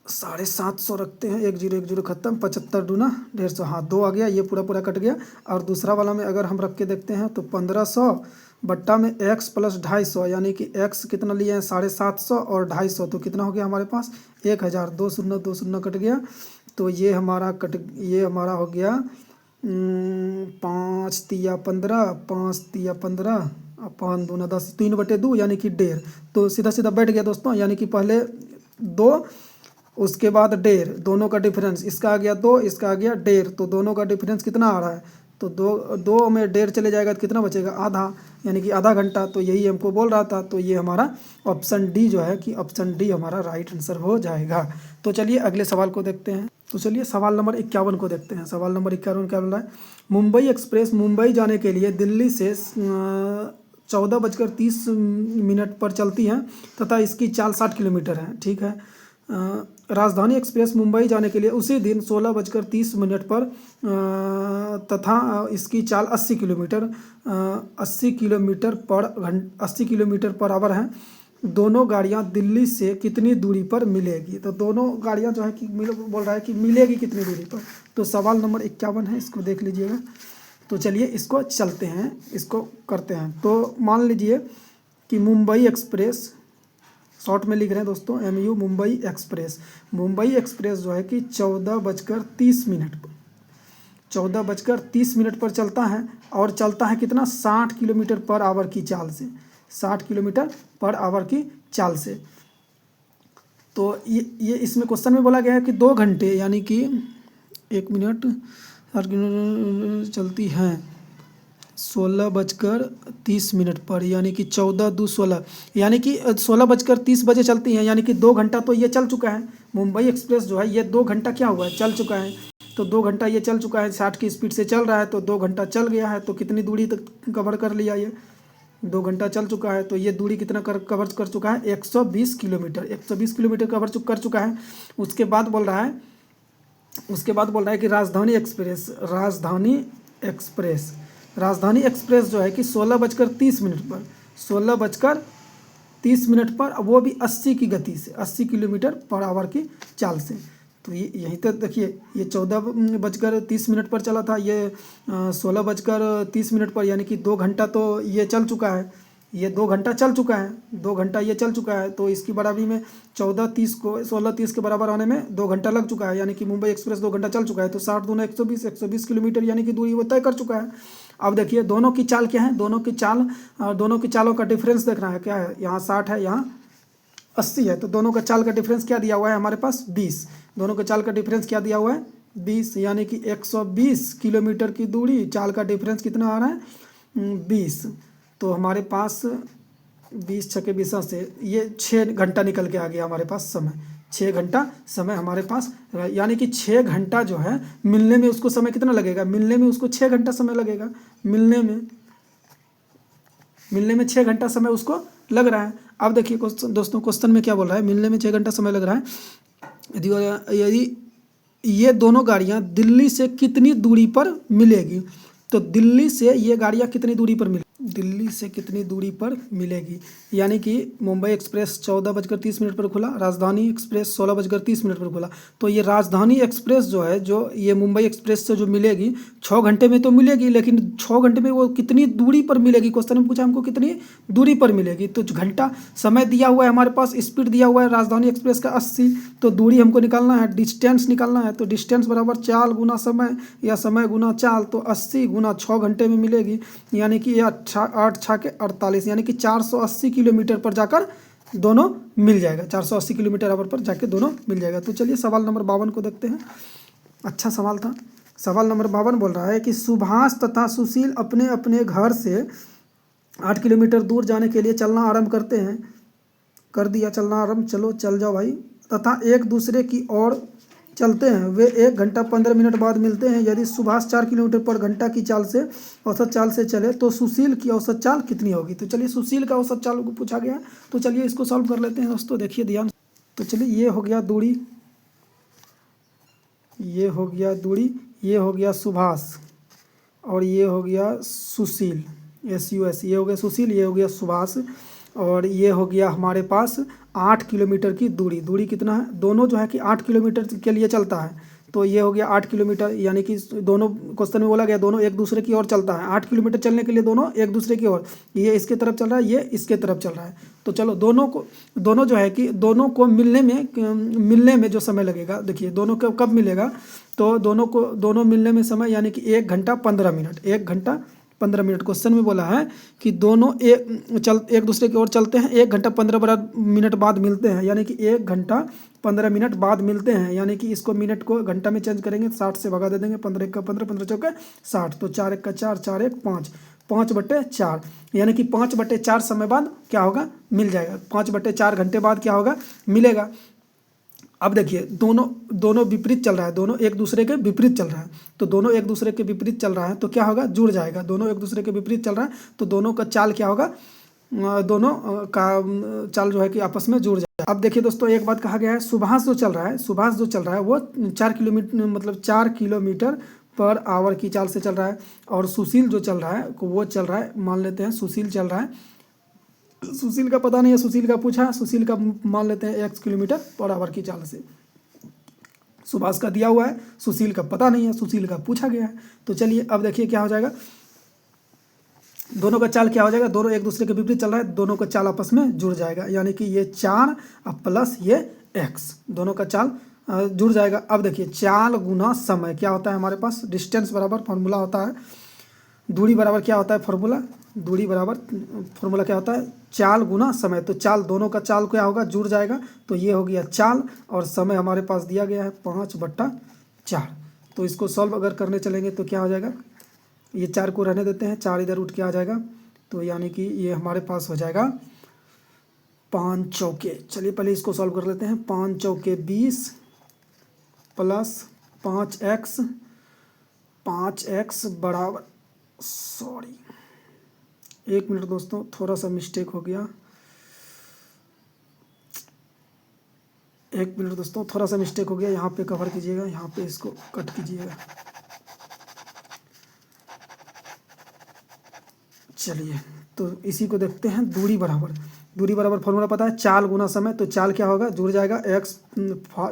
750 रखते हैं, 1010 खत्म, 75 दूना 150, हाँ 2 आ गया, ये पूरा पूरा कट गया। और दूसरा वाला में अगर हम रख के देखते हैं तो 1500 बट्टा में x प्लस 250, यानी कि x कितना लिए हैं? 750 और 250, तो कितना हो गया हमारे पास? 1000। 2 शून्य 2 शून्य कट गया। तो ये हमारा हो गया 5 तिया 15, 5 तिया 15, 5 दूना 10, 3/2 यानी कि 1.5। तो सीधा सीधा बैठ गया दोस्तों, यानी कि पहले 2 उसके बाद 1.5, दोनों का डिफरेंस, इसका आ गया 2, इसका आ गया 1.5। तो दोनों का डिफरेंस कितना आ रहा है? तो 2 में 1.5 चले जाएगा तो कितना बचेगा? आधा, यानी कि आधा घंटा। तो यही हमको बोल रहा था। तो ये हमारा ऑप्शन डी जो है कि ऑप्शन डी हमारा राइट आंसर हो जाएगा। तो चलिए अगले सवाल को देखते हैं। तो चलिए सवाल नंबर 51 को देखते हैं। सवाल नंबर 51 क्या बोल रहा है? मुंबई एक्सप्रेस मुंबई जाने के लिए दिल्ली से 14:30 पर चलती है तथा इसकी चाल 60 किलोमीटर है, ठीक है। राजधानी एक्सप्रेस मुंबई जाने के लिए उसी दिन 16:30 पर तथा इसकी चाल 80 किलोमीटर पर आवर है। दोनों गाड़ियां दिल्ली से कितनी दूरी पर मिलेगी? तो दोनों गाड़ियां जो है कि बोल रहा है कि मिलेगी कितनी दूरी पर। तो सवाल नंबर 51 है, इसको देख लीजिएगा। तो चलिए इसको चलते हैं, इसको करते हैं। तो मान लीजिए कि मुंबई एक्सप्रेस, शॉर्ट में लिख रहे हैं दोस्तों, MU मुंबई एक्सप्रेस जो है कि 14:30 पर चलता है। और चलता है कितना? 60 किलोमीटर पर आवर की चाल से, 60 किलोमीटर पर आवर की चाल से। तो ये इसमें क्वेश्चन में बोला गया है कि 2 घंटे, यानी कि 1 मिनट 60 किलोमीटर चलती हैं 16:30 पर, यानी कि 14:02 यानी कि 16:30 बजे चलती हैं, यानी कि 2 घंटा तो ये चल चुका है। मुंबई एक्सप्रेस जो है ये 2 घंटा क्या हुआ है? चल चुका है। तो 2 घंटा ये चल चुका है, 60 की स्पीड से चल रहा है, तो 2 घंटा चल गया है। तो कितनी दूरी तक कवर कर लिया? ये 2 घंटा चल चुका है। तो ये दूरी कितना कवर कर चुका है? 120 किलोमीटर, 120 किलोमीटर कवर कर चुका है। उसके बाद बोल रहा है कि राजधानी एक्सप्रेस जो है कि 16:30 पर, वो भी 80 की गति से, 80 किलोमीटर पर आवर की चाल से। तो ये यहीं तक देखिए, ये 14:30 पर चला था, ये 16:30 पर, यानी कि 2 घंटा तो ये चल चुका है। ये 2 घंटा चल चुका है, 2 घंटा ये चल चुका है, तो इसकी बराबरी में 14:30 को 16:30 के बराबर आने में 2 घंटा लग चुका है, यानी कि मुंबई एक्सप्रेस 2 घंटा चल चुका है। तो 60 दूना 120, 120 किलोमीटर यानी कि दूरी वो तय कर चुका है। अब देखिए दोनों की चाल क्या है, दोनों की चालों का डिफरेंस देखना है, क्या है, यहाँ 60 है, यहाँ 80 है, तो दोनों का चाल का डिफरेंस क्या दिया हुआ है हमारे पास 20। दोनों का चाल का डिफरेंस क्या दिया हुआ है 20, यानी कि 120 किलोमीटर की दूरी, चाल का डिफरेंस कितना आ रहा है 20। तो हमारे पास 20 छके 20 से ये 6 घंटा निकल के आ गया हमारे पास समय, 6 घंटा समय हमारे पास, यानी कि 6 घंटा जो है मिलने में उसको समय कितना लगेगा, मिलने में उसको 6 घंटा समय लगेगा, मिलने में 6 घंटा समय उसको लग रहा है। अब देखिए दोस्तों क्वेश्चन में क्या बोल रहा है, मिलने में 6 घंटा समय लग रहा है। यदि ये दोनों गाड़ियाँ दिल्ली से कितनी दूरी पर मिलेगी, तो दिल्ली से ये गाड़ियाँ कितनी दूरी पर दिल्ली से कितनी दूरी पर मिलेगी, यानी कि मुंबई एक्सप्रेस 14:30 पर खुला, राजधानी एक्सप्रेस 16:30 पर खुला। तो ये राजधानी एक्सप्रेस जो है, जो ये मुंबई एक्सप्रेस से जो मिलेगी 6 घंटे में तो मिलेगी, लेकिन 6 घंटे में वो कितनी दूरी पर मिलेगी, क्वेश्चन में पूछा हमको कितनी दूरी पर मिलेगी। तो घंटा समय दिया हुआ है हमारे पास, स्पीड दिया हुआ है राजधानी एक्सप्रेस का 80, तो दूरी हमको निकालना है, डिस्टेंस निकालना है। तो डिस्टेंस बराबर चाल गुना समय या समय गुना चाल, तो 80 गुना 6 घंटे में मिलेगी, यानी कि 8 6 48, यानी कि 480 किलोमीटर पर जाकर दोनों मिल जाएगा, 480 किलोमीटर आवर पर जाके दोनों मिल जाएगा। तो चलिए सवाल नंबर 52 को देखते हैं। अच्छा सवाल था। सवाल नंबर 52 बोल रहा है कि सुभाष तथा सुशील अपने अपने घर से 8 किलोमीटर दूर जाने के लिए चलना आरंभ करते हैं। कर दिया चलना आरंभ, चलो चल जाओ भाई। तथा एक दूसरे की ओर चलते हैं, वे 1 घंटा 15 मिनट बाद मिलते हैं। यदि सुभाष 4 किलोमीटर पर घंटा की चाल से औसत चाल से चले तो सुशील की औसत चाल कितनी होगी। तो चलिए सुशील का औसत चाल को पूछा गया है, तो चलिए इसको सॉल्व कर लेते हैं दोस्तों, देखिए ध्यान। तो चलिए ये हो गया दूरी, ये हो गया दूरी, ये हो गया सुभाष और ये हो गया सुशील, SUS, ये हो गया सुशील, ये हो गया सुभाष, और ये हो गया हमारे पास 8 किलोमीटर की दूरी। दूरी कितना है, दोनों जो है कि 8 किलोमीटर के लिए चलता है, तो ये हो गया 8 किलोमीटर, यानी कि दोनों क्वेश्चन में बोला गया दोनों एक दूसरे की ओर चलता है। 8 किलोमीटर चलने के लिए दोनों एक दूसरे की ओर, ये इसके तरफ चल रहा है, ये इसके तरफ चल रहा है। तो चलो दोनों जो है कि दोनों को मिलने में जो समय लगेगा, देखिए दोनों को कब मिलेगा, तो दोनों मिलने में समय यानी कि 1 घंटा 15 मिनट, 1 घंटा 15 मिनट। क्वेश्चन में बोला है कि दोनों एक दूसरे की ओर चलते हैं, 1 घंटा 15 मिनट बाद मिलते हैं, यानी कि 1 घंटा 15 मिनट बाद मिलते हैं, यानी कि इसको मिनट को घंटा में चेंज करेंगे, 60 से भगा दे देंगे, 15 1 का 15, 15 चौके 60, तो 4 1 का 4, 4 1 5, 5/4, यानी कि 5/4 समय बाद क्या होगा, मिल जाएगा, 5/4 घंटे बाद क्या होगा, मिलेगा। अब देखिए दोनों विपरीत चल रहा है, दोनों एक दूसरे के विपरीत चल रहा है, तो दोनों एक दूसरे के विपरीत चल रहा है तो क्या होगा, जुड़ जाएगा। दोनों एक दूसरे के विपरीत चल रहा है तो दोनों का चाल क्या होगा, दोनों का चाल जो है कि आपस में जुड़ जाएगा। अब देखिए दोस्तों एक बात कहा गया है, सुभाष जो चल रहा है वो 4 किलोमीटर मतलब 4 किलोमीटर पर आवर की चाल से चल रहा है, और सुशील जो चल रहा है वो चल रहा है, मान लेते हैं सुशील चल रहा है, सुशील का पता नहीं है, सुशील का पूछा, सुशील का मान लेते हैं 1 किलोमीटर पर आवर की चाल से। सुभाष का दिया हुआ है, सुशील का पता नहीं है, सुशील का पूछा गया है। तो चलिए अब देखिए क्या हो जाएगा, दोनों का चाल क्या हो जाएगा, दोनों एक दूसरे के विपरीत चल रहा है, दोनों का चाल आपस में जुड़ जाएगा, यानी कि ये 4 प्लस ये x, दोनों का चाल जुड़ जाएगा। अब देखिए चाल गुना समय क्या होता है हमारे पास, डिस्टेंस बराबर फॉर्मूला होता है, दूरी बराबर क्या होता है फॉर्मूला, दूरी बराबर फॉर्मूला क्या होता है, चाल गुना समय। तो चाल दोनों का चाल क्या होगा, जुड़ जाएगा, तो ये हो गया चाल, और समय हमारे पास दिया गया है 5/4। तो इसको सॉल्व अगर करने चलेंगे तो क्या हो जाएगा, ये 4 को रहने देते हैं, 4 इधर उठ के आ जाएगा, तो यानी कि ये हमारे पास हो जाएगा 5 चौके, चलिए पहले इसको सॉल्व कर लेते हैं, 5 चौके 20 प्लस 5x बराबर, सॉरी 1 मिनट दोस्तों, थोड़ा सा मिस्टेक हो गया, 1 मिनट दोस्तों, थोड़ा सा मिस्टेक हो गया, यहाँ पे कवर कीजिएगा, यहाँ पे इसको कट कीजिएगा। चलिए तो इसी को देखते हैं, दूरी बराबर फॉर्मूला पता है, चाल गुना समय, तो चाल क्या होगा, जुड़ जाएगा,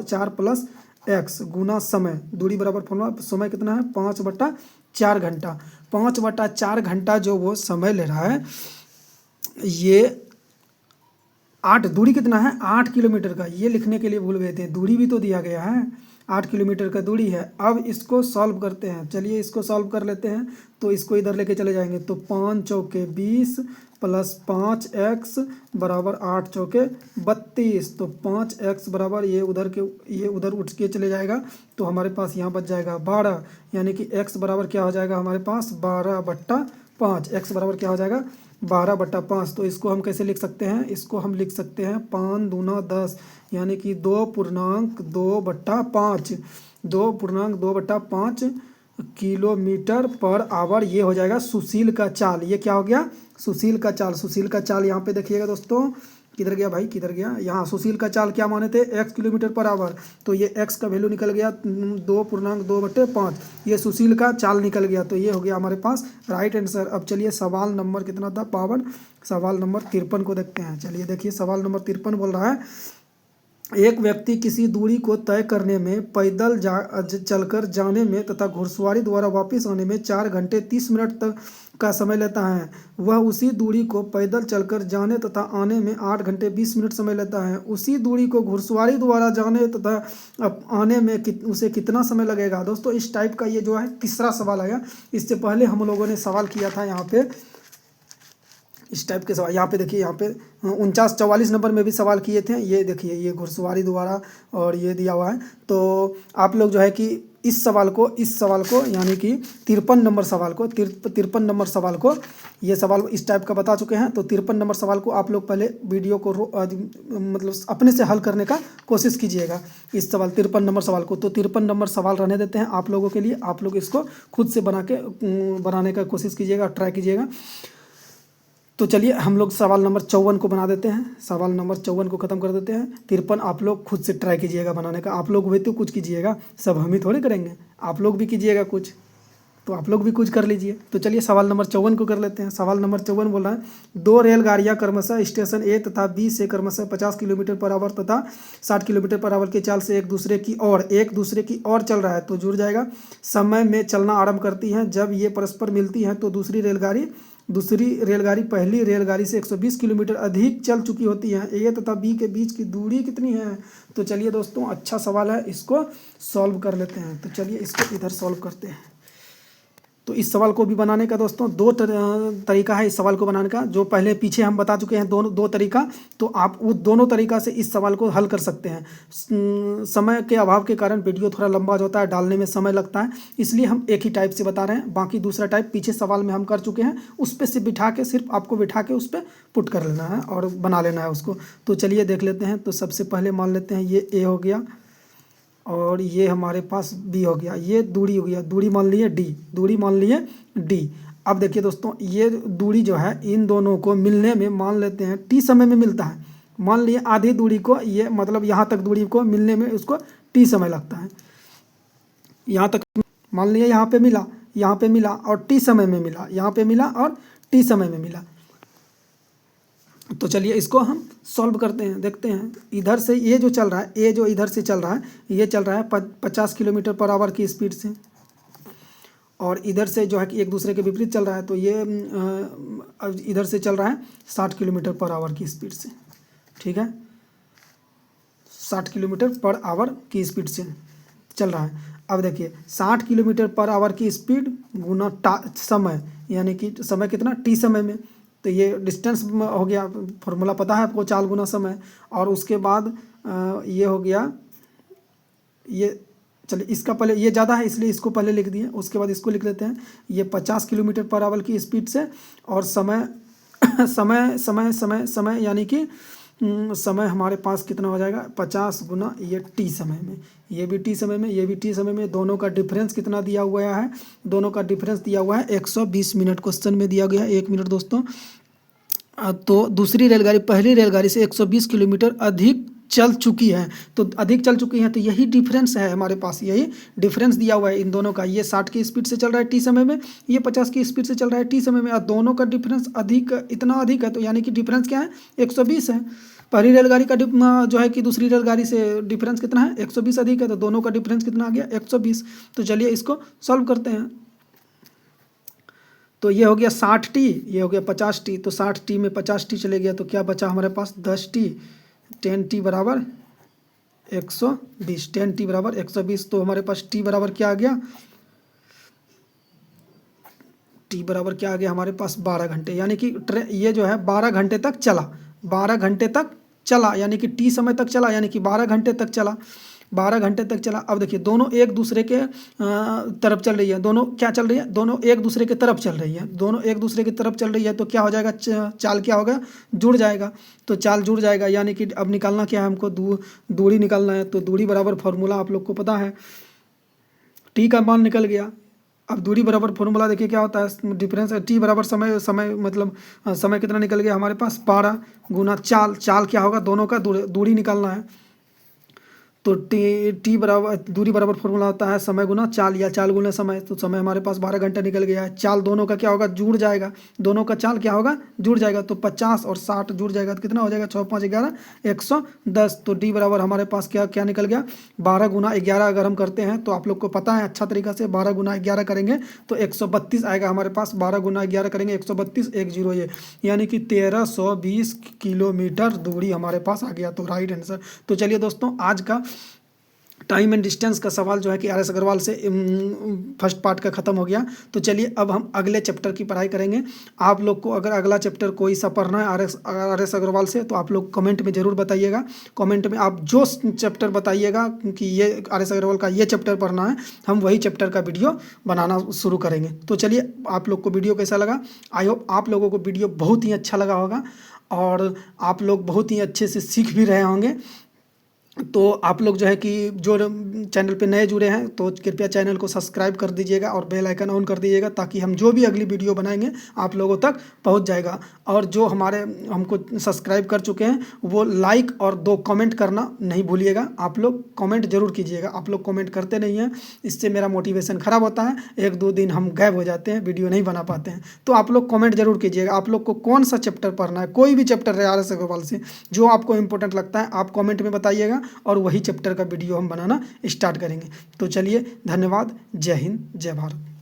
4 प्लस x गुना समय, दूरी बराबर फॉर्मूला, समय कितना है 5/4 घंटा, 5/4 घंटा जो वो समय ले रहा है, ये 8 दूरी कितना है 8 किलोमीटर का, ये लिखने के लिए भूल गए थे, दूरी भी तो दिया गया है, 8 किलोमीटर का दूरी है। अब इसको सॉल्व करते हैं, चलिए इसको सॉल्व कर लेते हैं। तो इसको इधर लेके चले जाएंगे, तो 5 चौके 20 प्लस 5x बराबर 8 चौके 32। तो 5x बराबर ये उधर उठ के चले जाएगा, तो हमारे पास यहाँ बच जाएगा 12, यानी कि x बराबर क्या हो जाएगा हमारे पास 12/5। x बराबर क्या हो जाएगा 12/5। तो इसको हम कैसे लिख सकते हैं, इसको हम लिख सकते हैं 5 दूना 10, यानी कि 2.2/5, 2.2/5 किलोमीटर पर आवर। ये हो जाएगा सुशील का चाल। ये क्या हो गया सुशील का चाल। सुशील का चाल यहाँ पे देखिएगा दोस्तों, किधर गया भाई किधर गया, यहाँ सुशील का चाल क्या माने थे x किलोमीटर पर आवर, तो ये x का वैल्यू निकल गया 2.2/5, ये सुशील का चाल निकल गया। तो ये हो गया हमारे पास राइट आंसर। अब चलिए सवाल नंबर कितना था सवाल नंबर 53 को देखते हैं। चलिए देखिए सवाल नंबर 53 बोल रहा है, एक व्यक्ति किसी दूरी को तय करने में पैदल चलकर जाने में तथा घुड़सवारी द्वारा वापस आने में 4 घंटे 30 मिनट तक का समय लेता है। वह उसी दूरी को पैदल चलकर जाने तथा आने में 8 घंटे 20 मिनट समय लेता है। उसी दूरी को घुड़सवारी द्वारा जाने तथा आने में उसे कितना समय लगेगा। दोस्तों इस टाइप का ये जो है तीसरा सवाल आया। इससे पहले हम लोगों ने सवाल किया था यहाँ पे इस टाइप के सवाल, यहाँ पे देखिए, यहाँ पे 49-44 नंबर में भी सवाल किए थे। ये देखिए ये घुड़सवारी द्वारा और ये दिया हुआ है। तो आप लोग जो है कि इस सवाल को यानी कि 53 नंबर सवाल को 53 नंबर सवाल को ये सवाल इस टाइप का बता चुके हैं। तो 53 नंबर सवाल को आप लोग पहले वीडियो को मतलब अपने से हल करने का कोशिश कीजिएगा, इस सवाल 53 नंबर सवाल को। तो 53 नंबर सवाल रहने देते हैं आप लोगों के लिए, आप लोग इसको खुद से बनाने का कोशिश कीजिएगा, ट्राई कीजिएगा। तो चलिए हम लोग सवाल नंबर 54 को बना देते हैं, सवाल नंबर 54 को ख़त्म कर देते हैं। 53 आप लोग खुद से ट्राई कीजिएगा बनाने का, आप लोग हुए तो कुछ कीजिएगा, सब हम ही थोड़ी करेंगे, आप लोग भी कीजिएगा कुछ, तो आप लोग भी कुछ कर लीजिए। तो चलिए सवाल नंबर 54 को कर लेते हैं। सवाल नंबर 54 बोल रहा है, 2 रेलगाड़ियाँ क्रमशः स्टेशन ए तथा बी से क्रमशः 50 किलोमीटर पर आवर तथा 60 किलोमीटर पर आवर की चाल से एक दूसरे की ओर चल रहा है। तो जुड़ जाएगा, समय में चलना आरंभ करती हैं। जब ये परस्पर मिलती हैं तो दूसरी रेलगाड़ी पहली रेलगाड़ी से 120 किलोमीटर अधिक चल चुकी होती है। ए तथा बी के बीच की दूरी कितनी है। तो चलिए दोस्तों अच्छा सवाल है, इसको सॉल्व कर लेते हैं। तो चलिए इसको इधर सॉल्व करते हैं। तो इस सवाल को भी बनाने का दोस्तों दो तरीका है इस सवाल को बनाने का, जो पहले पीछे हम बता चुके हैं दो तरीका। तो आप उस दोनों तरीका से इस सवाल को हल कर सकते हैं। समय के अभाव के कारण वीडियो थोड़ा लंबा होता है, डालने में समय लगता है, इसलिए हम एक ही टाइप से बता रहे हैं। बाकी दूसरा टाइप पीछे सवाल में हम कर चुके हैं, उस पर सिर्फ आपको बिठा के उस पर पुट कर लेना है और बना लेना है उसको। तो चलिए देख लेते हैं। तो सबसे पहले मान लेते हैं ये ए हो गया और ये हमारे पास बी हो गया, ये दूरी हो गया, दूरी मान लिए डी। अब देखिए दोस्तों ये दूरी जो है इन दोनों को मिलने में मान लेते हैं टी समय में मिलता है। मान लिए आधी दूरी को, ये मतलब यहाँ तक दूरी को मिलने में उसको टी समय लगता है। यहाँ तक मान लिए यहाँ पे मिला और टी समय में मिला, यहाँ पे मिला और टी समय में मिला। तो चलिए इसको हम सॉल्व करते हैं, देखते हैं। इधर से ये जो चल रहा है, ये जो इधर से चल रहा है, ये चल रहा है 50 किलोमीटर पर आवर की स्पीड से, और इधर से जो है कि एक दूसरे के विपरीत चल रहा है। तो ये इधर से चल रहा है 60 किलोमीटर पर आवर की स्पीड से, ठीक है, 60 किलोमीटर पर आवर की स्पीड से चल रहा है। अब देखिए 60 किलोमीटर पर आवर की स्पीड गुना समय, यानी कि समय कितना टी समय में। तो ये डिस्टेंस हो गया, फॉर्मूला पता है आपको, चाल गुना समय। और उसके बाद ये हो गया, ये चलिए इसका पहले ये ज़्यादा है इसलिए इसको पहले लिख दिए, उसके बाद इसको लिख लेते हैं। ये 50 किलोमीटर पर आवर की स्पीड से, और समय समय यानी कि समय हमारे पास कितना हो जाएगा 50 गुना ये टी समय में, ये भी टी समय में, ये भी टी समय में। दोनों का डिफरेंस कितना दिया हुआ है, दोनों का डिफरेंस दिया हुआ है 120 मिनट, क्वेश्चन में दिया गया। 1 मिनट दोस्तों। तो दूसरी रेलगाड़ी पहली रेलगाड़ी से 120 किलोमीटर अधिक चल चुकी है। तो अधिक चल चुकी है, तो यही डिफरेंस है हमारे पास, यही डिफरेंस दिया हुआ है इन दोनों का। ये 60 की स्पीड से चल रहा है टी समय में, ये 50 की स्पीड से चल रहा है टी समय में, और दोनों का डिफरेंस इतना अधिक है। तो यानी कि डिफरेंस क्या है 120 है। पहली रेलगाड़ी का जो है कि दूसरी रेलगाड़ी से डिफरेंस कितना है 120 अधिक है, तो दोनों का डिफरेंस कितना आ गया 120। तो चलिए इसको सॉल्व करते हैं। तो ये हो गया 60t, ये हो गया 50t। तो 60t में 50t चले गया तो क्या बचा हमारे पास 10t। 10t बराबर 120, 10t बराबर 120। तो हमारे पास t बराबर क्या आ गया, t बराबर क्या आ गया हमारे पास 12 घंटे। यानी कि ये जो है 12 घंटे तक चला, 12 घंटे तक चला, यानी कि t समय तक चला, यानी कि 12 घंटे तक चला, 12 घंटे तक चला। अब देखिए दोनों एक दूसरे के तरफ चल रही है, दोनों क्या चल रही है, दोनों एक दूसरे की तरफ चल रही है, दोनों एक दूसरे की तरफ चल रही है। तो क्या हो जाएगा, चाल क्या होगा, जुड़ जाएगा। तो चाल जुड़ जाएगा, यानी कि अब निकालना क्या है हमको, दूरी निकालना है। तो दूरी बराबर फॉर्मूला आप लोग को पता है, टी का मान निकल गया। अब दूरी बराबर फॉर्मूला देखिए क्या होता है, डिफरेंस है टी बराबर समय, समय मतलब समय कितना निकल गया हमारे पास 12 गुना चाल, चाल क्या होगा, दोनों का दूरी निकालना है। तो टी बराबर दूरी बराबर फॉर्मूला होता है समय गुना चाल या चाल गुना समय। तो समय हमारे पास 12 घंटा निकल गया है। चाल दोनों का क्या होगा, जुड़ जाएगा, दोनों का चाल क्या होगा, जुड़ जाएगा। तो 50 और 60 जुड़ जाएगा तो कितना हो जाएगा, 6 5 11 110। तो डी बराबर हमारे पास क्या क्या निकल गया, 12 गुना 11 अगर हम करते हैं तो आप लोग को पता है अच्छा तरीका से, 12 गुना 11 करेंगे तो 132 आएगा हमारे पास। 12 गुना 11 करेंगे 132, 10 ये, यानी कि 1320 किलोमीटर दूरी हमारे पास आ गया। तो राइट आंसर। तो चलिए दोस्तों, आज का टाइम एंड डिस्टेंस का सवाल जो है कि RS अग्रवाल से फर्स्ट पार्ट का ख़त्म हो गया। तो चलिए अब हम अगले चैप्टर की पढ़ाई करेंगे। आप लोग को अगर अगला चैप्टर कोई सा पढ़ना है RS अग्रवाल से तो आप लोग कमेंट में ज़रूर बताइएगा। कमेंट में आप जो चैप्टर बताइएगा कि ये RS अग्रवाल का ये चैप्टर पढ़ना है, हम वही चैप्टर का वीडियो बनाना शुरू करेंगे। तो चलिए, आप लोग को वीडियो कैसा लगा, आई होप आप लोगों को वीडियो बहुत ही अच्छा लगा होगा और आप लोग बहुत ही अच्छे से सीख भी रहे होंगे। तो आप लोग जो है कि जो चैनल पे नए जुड़े हैं तो कृपया चैनल को सब्सक्राइब कर दीजिएगा और बेल आइकन ऑन कर दीजिएगा, ताकि हम जो भी अगली वीडियो बनाएंगे आप लोगों तक पहुंच जाएगा। और जो हमारे हमको सब्सक्राइब कर चुके हैं वो लाइक और 2 कमेंट करना नहीं भूलिएगा। आप लोग कमेंट जरूर कीजिएगा, आप लोग कमेंट करते नहीं हैं, इससे मेरा मोटिवेशन ख़राब होता है। 1-2 दिन हम गायब हो जाते हैं, वीडियो नहीं बना पाते हैं। तो आप लोग कमेंट जरूर कीजिएगा, आप लोग को कौन सा चैप्टर पढ़ना है, कोई भी चैप्टर है RS अग्रवाल से जो आपको इंपॉर्टेंट लगता है आप कमेंट में बताइएगा और वही चैप्टर का वीडियो हम बनाना स्टार्ट करेंगे। तो चलिए, धन्यवाद, जय हिंद, जय भारत।